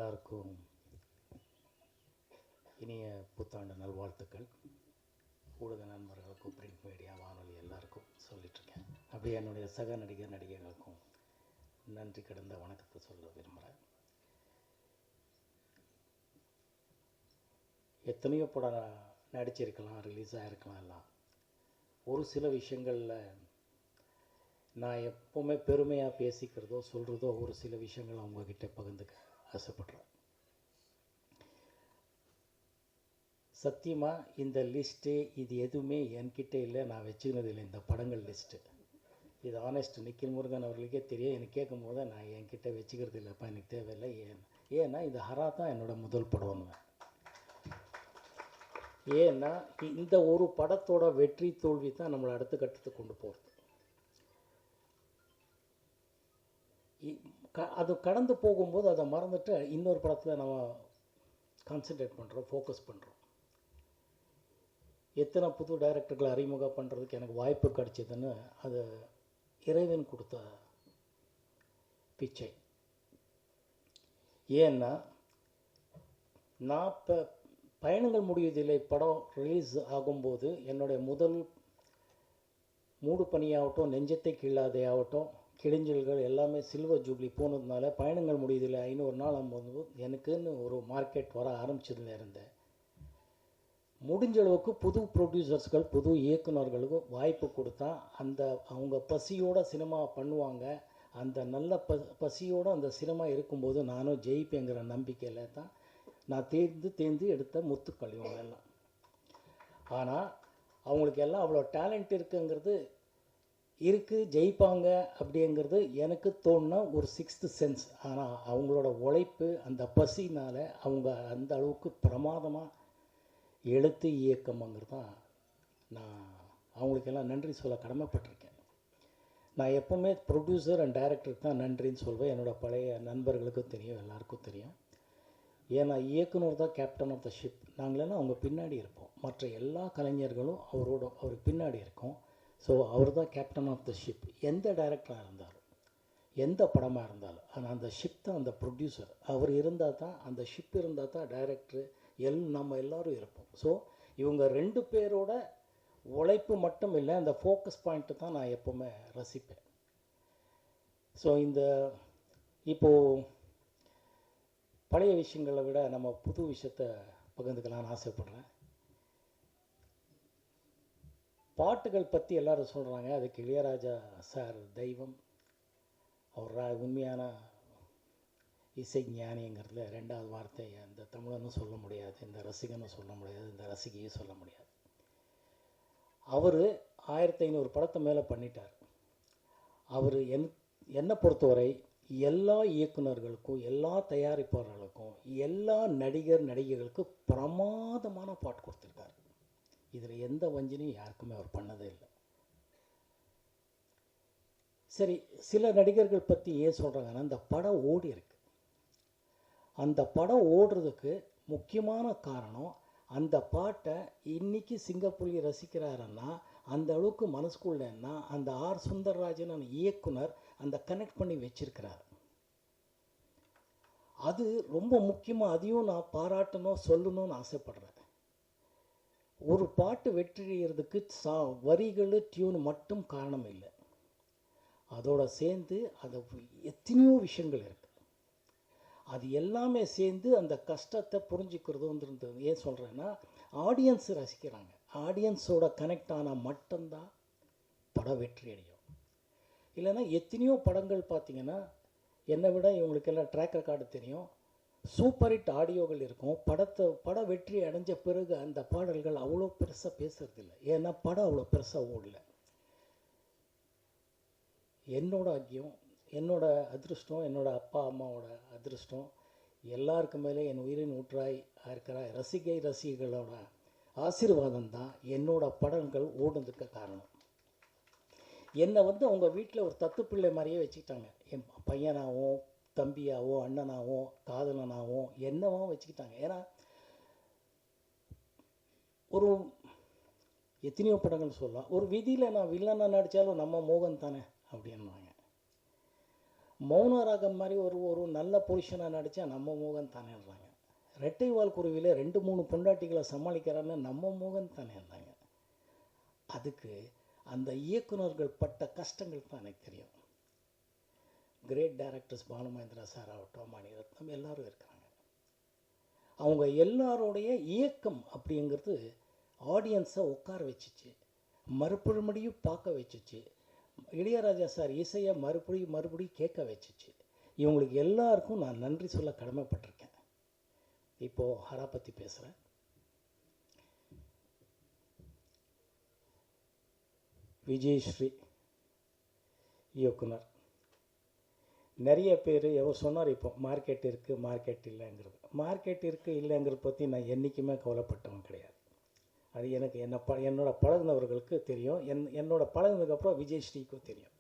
எல்லாருக்கும் இனிய புத்தாண்டு நல்வாழ்த்துக்கள். ஊடக நண்பர்களுக்கும் பிரிண்ட் மீடியா வானொலி எல்லாருக்கும் சொல்லிட்டுருக்கேன். அப்படியே என்னுடைய சக நடிகர்களுக்கும் நன்றி கடந்த வணக்கத்தை சொல்ல விரும்புகிறேன். எத்தனையோ படம் நடிச்சிருக்கலாம், ரிலீஸ் ஆகிருக்கலாம். எல்லாம் ஒரு சில விஷயங்களில் நான் எப்போவுமே பெருமையாக பேசிக்கிறதோ சொல்கிறதோ ஒரு சில விஷயங்கள் அவங்கக்கிட்ட பகிர்ந்துக்க ஆசைப்படுறேன். சத்தியமாக இந்த லிஸ்ட்டு இது எதுவுமே என்கிட்ட இல்லை, நான் வச்சுக்கினது இல்லை. இந்த படங்கள் லிஸ்ட்டு இது ஆனஸ்ட் நிக்கில் முருகன் அவர்களுக்கே தெரியும். எனக்கு கேட்கும் போது நான் என்கிட்ட வச்சுக்கிறது இல்லைப்பா, எனக்கு தேவையில்லை. ஏன்னா இது ஹரா தான் என்னோட முதல் படம்னு. ஏன்னா இந்த ஒரு படத்தோட வெற்றி தோல்வி தான் நம்மளை அடுத்த கட்டத்துக்கு கொண்டு போகிறது. அது கடந்து போகும்போது அதை மறந்துட்டு இன்னொரு படத்தில் நம்ம கான்சென்ட்ரேட் பண்ணுறோம், ஃபோக்கஸ் பண்ணுறோம். எத்தனை புது டைரக்டர்களை அறிமுகம் பண்ணுறதுக்கு எனக்கு வாய்ப்பு கிடைச்சதுன்னு அது இறைவன் கொடுத்த பிச்சை. ஏன்னா நான் இப்போ பயணங்கள் முடிவதில்லை படம் ரிலீஸ் ஆகும்போது என்னுடைய முதல் மூடு பணியாகட்டும், நெஞ்சத்தை கிள்ளாதே ஆகட்டும், கிழிஞ்சல்கள் எல்லாமே சில்வர் ஜூப்ளி போனதுனால பயணங்கள் முடிவதில்லை 500 நாள் ஆகும்போது எனக்குன்னு ஒரு மார்க்கெட் வர ஆரம்பிச்சதுல இருந்தேன். முடிஞ்ச அளவுக்கு புது ப்ரொடியூசர்ஸ்கள் புது இயக்குநர்களுக்கும் வாய்ப்பு கொடுத்தா அந்த அவங்க பசியோடு சினிமா பண்ணுவாங்க. அந்த நல்ல பசியோடு அந்த சினிமா இருக்கும்போது நானும் ஜெயிப்பேங்கிற நம்பிக்கையில் தான் நான் தேர்ந்து எடுத்த முத்துக்கள் இவங்க எல்லாம். ஆனால் அவங்களுக்கு எல்லாம் அவ்வளோ டேலண்ட் இருக்குங்கிறது இருக்குது, ஜெயிப்பாங்க அப்படிங்கிறது எனக்கு தோணுன ஒரு 6th சென்ஸ். ஆனால் அவங்களோட உழைப்பு அந்த பசினால் அவங்க அந்த அளவுக்கு பிரமாதமாக எழுத்து இயக்கம்ங்கிறது தான் நான் அவங்களுக்கெல்லாம் நன்றி சொல்ல கடமைப்பட்டிருக்கேன். நான் எப்போவுமே ப்ரொடியூசர் அண்ட் டைரக்டருக்கு தான் நன்றின்னு சொல்வேன். என்னோடய பழைய நண்பர்களுக்கும் தெரியும், எல்லாருக்கும் தெரியும். ஏன்னா இயக்குனர் தான் கேப்டன் ஆஃப் த ஷிப். நாங்களெல்லாம் அவங்க பின்னாடி இருப்போம். மற்ற எல்லா கலைஞர்களும் அவருக்கு பின்னாடி இருக்கோம். ஸோ அவர் தான் கேப்டன் ஆஃப் த ஷிப். எந்த டைரக்டராக இருந்தாலும் எந்த படமாக இருந்தாலும் ஆனால் அந்த ஷிப் தான் அந்த ப்ரொடியூசர். அவர் இருந்தால் தான் அந்த ஷிப் இருந்தால் தான் டைரக்டரு நம்ம எல்லோரும் இருப்போம். ஸோ இவங்க 2 பேரோட உழைப்பு மட்டும் இல்லை, அந்த ஃபோக்கஸ் பாயிண்ட்டு தான் நான் எப்போவுமே ரசிப்பேன். ஸோ இப்போது பழைய விஷயங்களை விட நம்ம புது விஷயத்தை பகிர்ந்துக்கலாம்னு ஆசைப்படுறேன். பாட்டுகள் பற்றி எல்லோரும் சொல்கிறாங்க, அதுக்கு இளையராஜா சார் தெய்வம். அவர் உண்மையான இசை ஞானிங்கிறதுல 2வது வார்த்தை இந்த தமிழனும் சொல்ல முடியாது, இந்த ரசிகனும் சொல்ல முடியாது, இந்த ரசிகையும் சொல்ல முடியாது. அவர் 1500 படத்தை மேலே பண்ணிட்டார். அவர் என்னை பொறுத்தவரை எல்லா இயக்குநர்களுக்கும், எல்லா தயாரிப்பாளர்களுக்கும், எல்லா நடிகர்களுக்கும் பிரமாதமான பாட்டு கொடுத்துருக்காரு. இதில் எந்த வஞ்சனையும் யாருக்குமே அவர் பண்ணதே இல்லை. சரி, சில நடிகர்கள் பற்றி ஏன் சொல்கிறாங்கன்னா அந்த படம் ஓடி இருக்கு. அந்த படம் ஓடுறதுக்கு முக்கியமான காரணம் அந்த பாட்டை இன்றைக்கி சிங்கப்புலி ரசிக்கிறாருன்னா அந்த அளவுக்கு மனசுக்குள்ளேன்னா அந்த ஆர் சுந்தரராஜன் இயக்குனர் அந்த கனெக்ட் பண்ணி வச்சிருக்கிறார். அது ரொம்ப முக்கியமாக. அதையும் நான் பாராட்டணும், சொல்லணும்னு ஆசைப்படுறேன். ஒரு பாட்டு வெற்றியறதுக்கு வரிகள் டியூன் மட்டும் காரணம் இல்லை, அதோட சேர்ந்து அது எத்தனையோ விஷயங்கள் இருக்குது. அது எல்லாமே சேர்ந்து அந்த கஷ்டத்தை புரிஞ்சுக்கிறதுன்றது ஏன் சொல்கிறேன்னா ஆடியன்ஸ் ரசிக்கிறாங்க. ஆடியன்ஸோட கனெக்ட் ஆனால் மட்டும்தான் படம் வெற்றி அடையும். இல்லைன்னா எத்தனையோ படங்கள் பார்த்திங்கன்னா என்னை விட இவங்களுக்கெல்லாம் ட்ராக் ரெக்கார்டு தெரியும். சூப்பர் ஹிட் ஆடியோகள் இருக்கும். படம் வெற்றி அடைஞ்ச பிறகு அந்த பாடல்கள் அவ்வளோ பெருசாக பேசுறதில்லை. ஏன்னா படம் அவ்வளோ பெருசாக ஓடல. என்னோட ஐக்கியம், என்னோட அதிருஷ்டம், என்னோடய அப்பா அம்மாவோட அதிருஷ்டம், எல்லாருக்கு மேலே என் உயிரின் ஊற்றாய் இருக்கிற ரசிகைகளோட ஆசீர்வாதம் தான் என்னோட படங்கள் ஓடுறதுக்கு காரணம். என்னை அவங்க வீட்டில் ஒரு தத்து பிள்ளை மாதிரியே வச்சுக்கிட்டாங்க. என் பையனாகவும் தம்பியாவோ அண்ணனாவோ காதலனாவோ என்னவோ வச்சுக்கிட்டாங்க. ஏன்னா ஒரு எத்தனையோ படங்கள் சொல்லலாம். ஒரு விதியில் நான் வில்லனாக நடித்தாலும் நம்ம மோகன் தானே அப்படின்னாங்க. மௌனராகம் மாதிரி ஒரு நல்ல பொசிஷனாக நடித்தா நம்ம மோகன் தானேன்றாங்க. ரெட்டைவால் குருவியில் 2-3 பொண்டாட்டிகளை சமாளிக்கிறான்னு நம்ம மோகன் தானேன்றாங்க. அதுக்கு அந்த இயக்குனர்கள் பட்ட கஷ்டங்கள் தான் எனக்கு தெரியும். கிரேட் டைரக்டர்ஸ் பாலுமகேந்திரா சார் ஆகட்டும், மணிரத்னம் எல்லாரும் இருக்கிறாங்க. அவங்க எல்லாரோடைய இயக்கம் அப்படிங்கிறது ஆடியன்ஸை உட்கார வச்சிச்சு, மறுபடியும் பார்க்க வச்சிச்சு. இளையராஜா சார் இசையை மறுபடியும் கேட்க வச்சிச்சு. இவங்களுக்கு எல்லாருக்கும் நான் நன்றி சொல்ல கடமைப்பட்டிருக்கேன். இப்போது ஹரா பற்றி பேசுகிறேன். விஜயஸ்ரீ இயக்குனர். நிறைய பேர் எவர் சொன்னார் இப்போ மார்க்கெட் இருக்குது மார்க்கெட் இல்லைங்கிறது. மார்க்கெட் இருக்குது இல்லைங்கிறத பற்றி நான் என்றைக்குமே கவலைப்பட்டவன் கிடையாது. அது எனக்கு என்னோட பழகுனவர்களுக்கு தெரியும். என்னோட பழகுனதுக்கப்புறம் விஜயஸ்ரீக்கும் தெரியும்.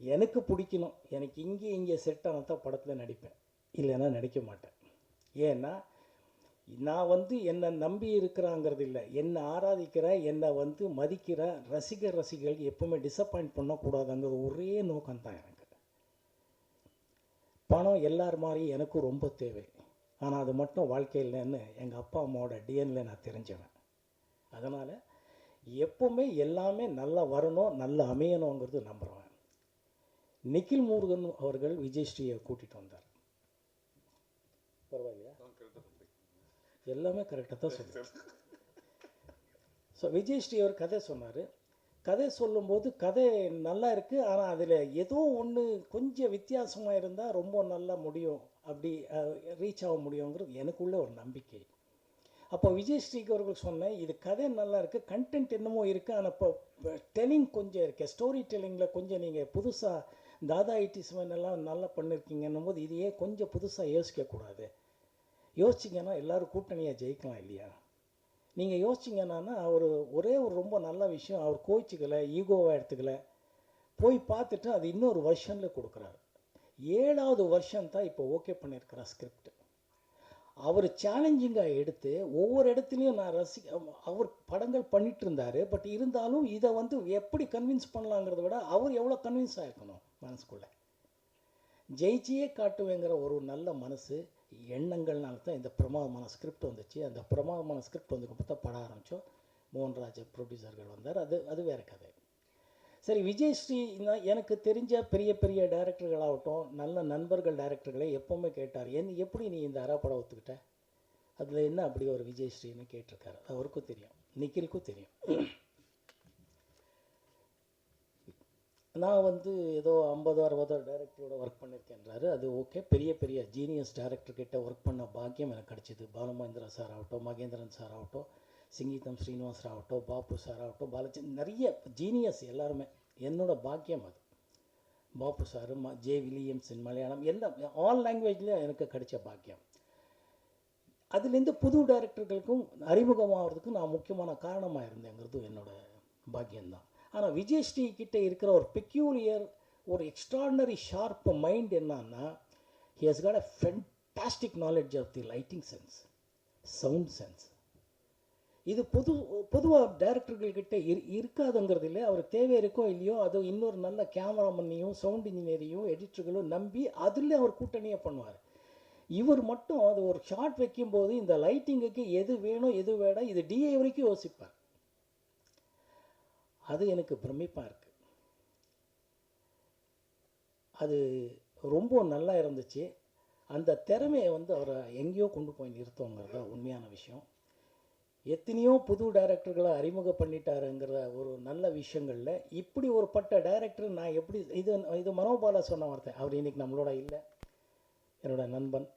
எனக்கு பிடிக்கணும், எனக்கு இங்கே செட் ஆனால் தான் படத்தில் நடிப்பேன், இல்லைன்னா நடிக்க மாட்டேன். ஏன்னா நான் என்னை நம்பி இருக்கிறாங்கிறது இல்லை, என்னை ஆராதிக்கிற, என்னை மதிக்கிற ரசிகர்கள் எப்பவுமே டிசப்பாயிண்ட் பண்ணக்கூடாதுங்கிறது ஒரே நோக்கம்தான் எனக்கு. பணம் எல்லார் மாதிரி எனக்கும் ரொம்ப தேவை, ஆனால் அது மட்டும் வாழ்க்கை இல்லைன்னு எங்கள் அப்பா அம்மாவோட டிஎன்ல நான் தெரிஞ்சவன். அதனால் எப்போவுமே எல்லாமே நல்லா வரணும், நல்லா அமையணுங்கிறது நம்புகிறவன். நிக்கில் முருகன் அவர்கள் விஜயஸ்ரீயை கூட்டிகிட்டு வந்தார். பரவாயில்லையா? எல்லாமே கரெக்டாக தான் சொல்லுவார். ஸோ விஜயஸ்ரீ அவர் கதை சொன்னார். கதை சொல்லும்போது கதை நல்லா இருக்குது, ஆனால் அதில் ஏதோ ஒன்று கொஞ்சம் வித்தியாசமாக இருந்தால் ரொம்ப நல்லா முடியும், அப்படி ரீச் ஆக முடியுங்கிறது எனக்குள்ள ஒரு நம்பிக்கை. அப்போ விஜயஸ்ரீக்கு அவர்கள் சொன்னேன், இது கதை நல்லா இருக்குது, கண்டென்ட் என்னமோ இருக்குது, ஆனால் இப்போ டெல்லிங் கொஞ்சம் இருக்குது, ஸ்டோரி டெல்லிங்கில் கொஞ்சம் நீங்கள் புதுசாக தாதா இட்டிஸ்மன் எல்லாம் நல்லா பண்ணியிருக்கீங்கன்னும் போது இதையே கொஞ்சம் புதுசாக யோசிக்கக்கூடாது. யோசிச்சிங்கன்னா எல்லோரும் கூட்டணியாக ஜெயிக்கலாம் இல்லையா? நீங்கள் யோசிச்சிங்கன்னா ஒரே ஒரு ரொம்ப நல்ல விஷயம், அவர் கோச்சிக்கலை, ஈகோவாக எடுத்துக்கலை, போய் பார்த்துட்டு அது இன்னொரு வருஷனில் கொடுக்குறாரு. 7வது வருஷம் தான் இப்போ ஓகே பண்ணியிருக்கிற ஸ்கிரிப்ட். அவர் சேலஞ்சிங்காக எடுத்து ஒவ்வொரு இடத்துலையும் நான் அவர் படங்கள் பண்ணிட்டு இருந்தார். பட் இருந்தாலும் இதை எப்படி கன்வின்ஸ் பண்ணலாங்கிறத விட அவர் எவ்வளோ கன்வின்ஸ் ஆகிருக்கணும் மனசுக்குள்ளே. ஜெயிச்சியே காட்டுவேங்கிற ஒரு நல்ல மனசு எண்ணங்கள்னால தான் இந்த பிரமாதமான ஸ்கிரிப்ட் வந்துச்சு. அந்த பிரமாதமான ஸ்கிரிப்ட் வந்ததுக்கு தான் படம் ஆரம்பித்தோம். மோகன்ராஜ் ப்ரொடியூசர்கள் வந்தார். அது வேறு கதை. சரி, விஜயஸ்ரீ எனக்கு தெரிஞ்ச பெரிய டைரக்டர்களாகட்டும், நல்ல நண்பர்கள் டைரக்டர்களை எப்போவுமே கேட்டார், எப்படி நீ இந்த அரை படம் ஒத்துக்கிட்ட, அதில் என்ன அப்படி ஒரு விஜயஸ்ரீன்னு கேட்டிருக்காரு. அவருக்கும் தெரியும், நிக்கிலுக்கும் தெரியும். நான் ஏதோ 50-60 டைரக்டரோட ஒர்க் பண்ணியிருக்கேன்றாரு. அது ஓகே. பெரிய ஜீனியஸ் டைரக்டர்கிட்ட ஒர்க் பண்ண பாக்கியம் எனக்கு கிடச்சிது. பாலுமகேந்திரா சார் ஆகட்டும், மகேந்திரன் சார் ஆகட்டும், சிங்கீதம் ஸ்ரீனிவாஸ் ஆகட்டும், பாப்பு சார் ஆகட்டும், பாலச்சந்திரன், நிறைய ஜீனியஸ் எல்லாருமே என்னோட பாக்கியம் அது. பாப்பு சார், ஜே வில்லியம்சன், மலையாளம், எல்லாம் ஆல் லாங்குவேஜ்லேயும் எனக்கு கிடைச்ச பாக்கியம். அதுலேருந்து புது டைரக்டர்களுக்கும் அறிமுகமாகிறதுக்கு நான் முக்கியமான காரணமாக இருந்தேங்கிறது என்னோட பாக்கியம்தான். ஆனால் விஜயஸ்ரீ கிட்டே இருக்கிற ஒரு பெக்யூலியர், ஒரு எக்ஸ்ட்ராடினரி ஷார்ப் மைண்ட் என்னன்னா, he has got a fantastic knowledge of the lighting sense, sound sense. இது பொதுவாக டைரக்டர்கள்கிட்ட இருக்காதுங்கிறது இல்லை. அவர் தேவை இருக்கோ இல்லையோ, அது இன்னொரு நல்ல கேமராமேனையும் சவுண்ட் இன்ஜினியரையும் எடிட்டர்களும் நம்பி அதில் அவர் கூட்டணியை பண்ணுவார். இவர் மட்டும் அது ஒரு ஷார்ட் வைக்கும்போது இந்த லைட்டிங்குக்கு எது வேணும் எது வேண்டாம் இது டிஏ வரைக்கும் யோசிப்பார். அது எனக்கு பிரமிப்பாக இருக்குது. அது ரொம்ப நல்லா இருந்துச்சு. அந்த திறமையை அவரை எங்கேயோ கொண்டு போய் நிறுத்தோங்கிறது தான் உண்மையான விஷயம். எத்தனையோ புது டைரக்டர்களை அறிமுகம் பண்ணிட்டாருங்கிற ஒரு நல்ல விஷயங்களில் இப்படி ஒரு பட்ட டைரக்டர் நான் எப்படி இது மனோபாலா சொன்ன வார்த்தை. அவர் இன்றைக்கி நம்மளோட இல்லை, என்னோட நண்பன்.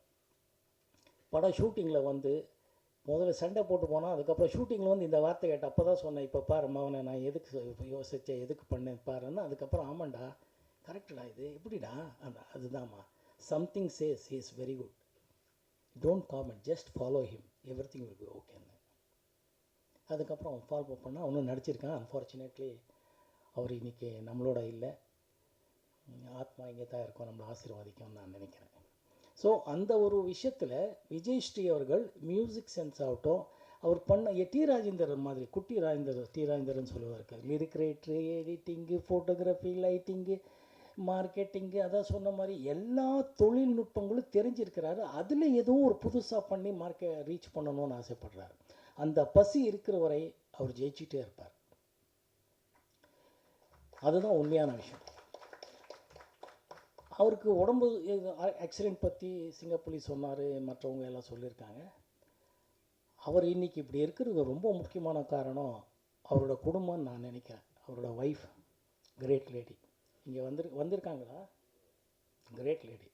படம் ஷூட்டிங்கில் முதல்ல சண்டை போட்டு போனால், அதுக்கப்புறம் ஷூட்டிங்கில் இந்த வார்த்தை கேட்ட அப்போ தான் சொன்னேன், இப்போ பாரு மவனை நான் எதுக்கு யோசித்தேன், எதுக்கு பண்ணேன் பாருன்னு. அதுக்கப்புறம் ஆமாண்டா, கரெக்டடா, இது எப்படிடா, அதுதான்மா, something says he is very good, don't comment, just follow him, everything will be ஓகேன்னு. அதுக்கப்புறம் அவன் ஃபாலோ பண்ணால் அவனும் நடிச்சிருக்கான். அன்ஃபார்ச்சுனேட்லி அவர் இன்றைக்கி நம்மளோட இல்லை, ஆத்மா இங்கே தான் இருக்கும், நம்மளை ஆசீர்வாதிக்கும்னு நான் நினைக்கிறேன். ஸோ அந்த ஒரு விஷயத்தில் விஜயஸ்ரீ அவர்கள் மியூசிக் சென்ஸ் ஆகட்டும், அவர் பண்ண டி ராஜேந்திரன் மாதிரி, குட்டி ராஜேந்திரன், டி ராஜேந்திரன் சொல்லுவார், லிரிக் ரைட்ரு, எடிட்டிங்கு, ஃபோட்டோகிராஃபி, லைட்டிங்கு, மார்க்கெட்டிங்கு அதான் சொன்ன மாதிரி எல்லா தொழில்நுட்பங்களும் தெரிஞ்சிருக்கிறாரு. அதில் எதுவும் ஒரு புதுசாக பண்ணி ரீச் பண்ணணும்னு ஆசைப்படுறாரு. அந்த பசி இருக்கிற வரை அவர் ஜெயிச்சுட்டே இருப்பார். அதுதான் உண்மையான விஷயம். அவருக்கு உடம்பு ஆக்சிடெண்ட் பற்றி சிங்கப்புலி சொன்னார், மற்றவங்க எல்லாம் சொல்லியிருக்காங்க. அவர் இன்றைக்கி இப்படி இருக்கிறது ரொம்ப முக்கியமான காரணம் அவரோட குடும்பம் நான் நினைக்கிறேன். அவரோட ஒய்ஃப் கிரேட் லேடி இங்கே வந்திருக்காங்களா? Great lady.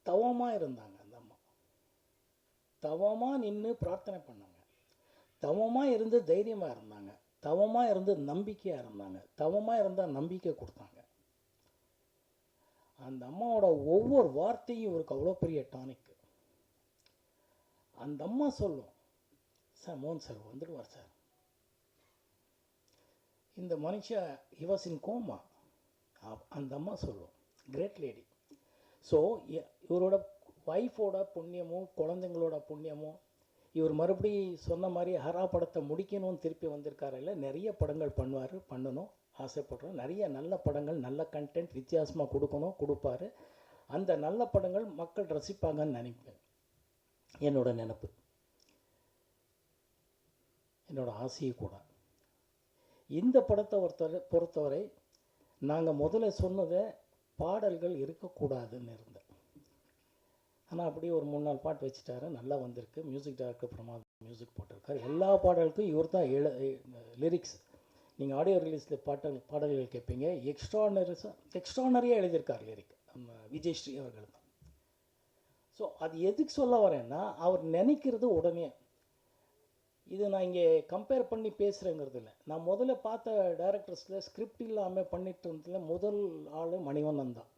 தவமாக இருந்தாங்க. அந்த அம்மா தவமாக நின்று பிரார்த்தனை பண்ணாங்க, தவமாக இருந்து தைரியமாக இருந்தாங்க, தவமாக இருந்து நம்பிக்கையாக இருந்தாங்க, தவமாக இருந்தால் நம்பிக்கை கொடுத்தாங்க. அந்த அம்மாவோட ஒவ்வொரு வார்த்தையும் இவருக்கு அவ்வளோ பெரிய டானிக். அந்த அம்மா சொல்லும், சார் மோகன் சார் வந்துடுவார் சார், இந்த மனுஷன் ஹி வாஸ் இன் கோமா. அந்த அம்மா சொல்லும், கிரேட் லேடி. ஸோ இவரோட ஒய்ஃபோட புண்ணியமும் குழந்தைங்களோட புண்ணியமும் இவர் மறுபடி சொன்ன மாதிரி ஹரா படத்தை முடிக்கணும்னு திருப்பி வந்திருக்காரு. இல்லை, நிறைய படங்கள் பண்ணணும் ஆசைப்படுறோம். நிறைய நல்ல படங்கள், நல்ல கண்டென்ட் வித்தியாசமாக கொடுப்பார். அந்த நல்ல படங்கள் மக்கள் ரசிப்பாங்கன்னு நினைப்பேன். என்னோட நினப்பு, என்னோட ஆசையும் கூட. இந்த படத்தை பொறுத்தவரை நாங்கள் முதல்ல சொன்னதை பாடல்கள் இருக்கக்கூடாதுன்னு இருந்தேன். ஆனால் அப்படியே ஒரு 3-4 பாட்டு வச்சுட்டாரு, நல்லா வந்திருக்கு. மியூசிக் டைரக்டர் பிரமாத் மியூசிக் போட்டிருக்காரு. எல்லா பாடலுக்கும் இவர் தான் லிரிக்ஸ். நீங்கள் ஆடியோ ரிலீஸில் பாடல்கள் கேட்பீங்க, எக்ஸ்ட்ரானரியாக எழுதியிருக்கார் லிரிக் நம்ம விஜயஸ்ரீ அவர்கள் தான். ஸோ அது எதுக்கு சொல்ல வரேன்னா, அவர் நினைக்கிறது உடனே. இது நான் இங்கே கம்பேர் பண்ணி பேசுகிறேங்கிறது இல்லை. நான் முதல்ல பார்த்த டைரக்டர்ஸில் ஸ்கிரிப்ட் இல்லாமல் பண்ணிட்டு இருந்ததுல முதல் ஆள் மணிவண்ணன் தான்.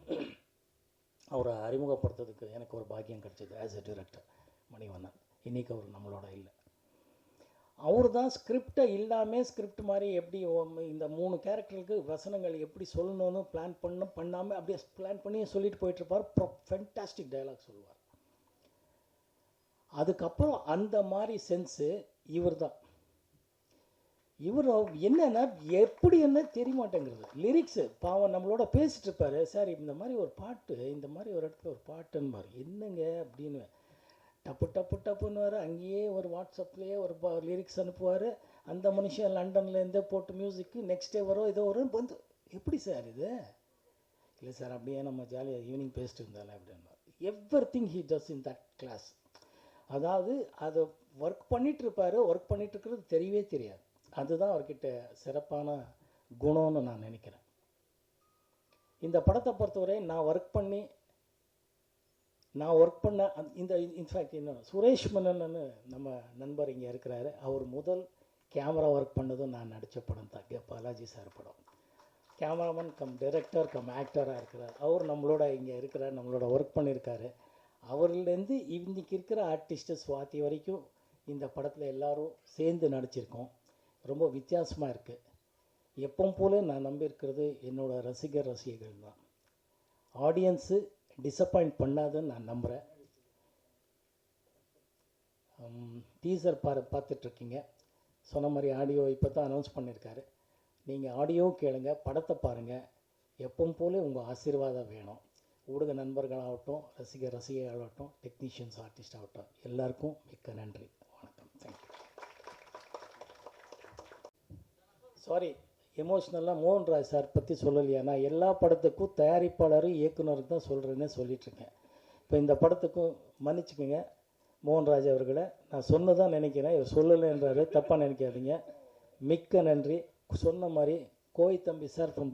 அவரை அறிமுகப்படுத்துறதுக்கு எனக்கு ஒரு பாக்கியம் கிடச்சிது ஆஸ் எ டைரக்டர். மணிவண்ணன் இன்றைக்கி அவர் நம்மளோட இல்லை. அவர் தான் ஸ்கிரிப்டை இல்லாமல் ஸ்கிரிப்ட் மாதிரி எப்படி இந்த 3 கேரக்டருக்கு வசனங்கள் எப்படி சொல்லணும்னு பண்ணாமல் அப்படியே பிளான் பண்ணி சொல்லிட்டு போயிட்டுருப்பார். ஃபென்டாஸ்டிக் டைலாக் சொல்லுவார். அதுக்கப்புறம் அந்த மாதிரி சென்ஸு இவர் தான். இவர் என்னென்னா எப்படி என்ன தெரிய மாட்டேங்கிறது. லிரிக்ஸு பாவம் நம்மளோட பேசிகிட்டு இருப்பார். சார் இந்த மாதிரி ஒரு பாட்டு, இந்த மாதிரி ஒரு இடத்துல ஒரு பாட்டுன்னு என்னங்க அப்படின்னு டப்புன்னு அங்கேயே ஒரு வாட்ஸ்அப்லேயே ஒரு லிரிக்ஸ் அனுப்புவார். அந்த மனுஷன் லண்டன்லேருந்தே போட்டு மியூசிக்கு நெக்ஸ்ட் டே வரும், ஏதோ வரும் வந்து எப்படி சார் இது? இல்லை சார் அப்படியே நம்ம ஜாலியாக ஈவினிங் பேசிட்டு இருந்தாலே அப்படின்னு. Everything he does in that class. அதாவது அதை ஒர்க் பண்ணிகிட்ருப்பார், ஒர்க் பண்ணிகிட்ருக்கிறது தெரியவே தெரியாது. அதுதான் அவர்கிட்ட சிறப்பான குணம்னு நான் நினைக்கிறேன். இந்த படத்தை பொறுத்தவரை நான் ஒர்க் பண்ண இந்த இன்ஃபேக்ட் இன்னும் சுரேஷ் மன்னன்னு நம்ம நண்பர் இங்கே இருக்கிறாரு. அவர் முதல் கேமரா ஒர்க் பண்ணதும் நான் நடித்த படம் தான் பாலாஜி சார் படம். கேமராமேன் கம் டைரக்டர் கம் ஆக்டராக இருக்கிறார். அவர் நம்மளோட இங்கே இருக்கிறார், நம்மளோட ஒர்க் பண்ணியிருக்காரு. அவர்லேருந்து இன்றைக்கி இருக்கிற ஆர்டிஸ்ட்டு சுவாதி வரைக்கும் இந்த படத்தில் எல்லோரும் சேர்ந்து நடிச்சிருக்கோம். ரொம்ப வித்தியாசமாக இருக்குது. எப்பவும் போல நான் நம்பியிருக்கிறது என்னோடய ரசிகர்கள் தான். ஆடியன்ஸு டிசப்பாயிண்ட் பண்ணாதுன்னு நான் நம்புகிறேன். டீசர் பார்த்துட்ருக்கீங்க. சொன்ன மாதிரி ஆடியோ இப்போ தான் அனௌன்ஸ் பண்ணியிருக்காரு. நீங்கள் ஆடியோ கேளுங்க, படத்தை பாருங்கள். எப்பவும் போல உங்கள் ஆசீர்வாதம் வேணும். ஊடக நண்பர்களாகட்டும், ரசிகைகளாகட்டும், டெக்னீஷியன்ஸ், ஆர்டிஸ்ட் ஆகட்டும், எல்லாருக்கும் மிக்க நன்றி. வணக்கம். தேங்க்யூ. சாரி, எமோஷ்னலாக மோகன்ராஜ் சார் பற்றி சொல்லலையா? நான் எல்லா படத்துக்கும் தயாரிப்பாளர் இயக்குனருக்கு தான் சொல்கிறேன்னே சொல்லிகிட்ருக்கேன். இப்போ இந்த படத்துக்கும் மன்னிச்சுக்கோங்க மோகன்ராஜ் அவர்களை. நான் சொன்னதான் நினைக்கிறேன், இவர் சொல்லலைன்றாரு, தப்பாக நினைக்காதீங்க. மிக்க நன்றி. சொன்ன மாதிரி கோய் தம்பி சார் ஃப்ரம்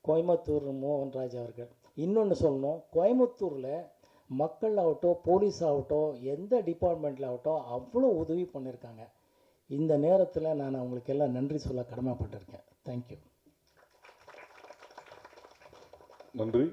கோயம்புத்தூர் மோகன்ராஜ் அவர்கள். இன்னொன்று சொல்லணும், கோயம்புத்தூரில் மக்கள் ஆகட்டும், போலீஸ் ஆகட்டும், எந்த டிபார்ட்மெண்ட்டில் ஆகட்டும் அவ்வளோ உதவி பண்ணியிருக்காங்க. இந்த நேரத்தில் நான் அவங்களுக்கு எல்லாம் நன்றி சொல்ல கடமைப்பட்டிருக்கேன். தேங்க்யூ. நன்றி.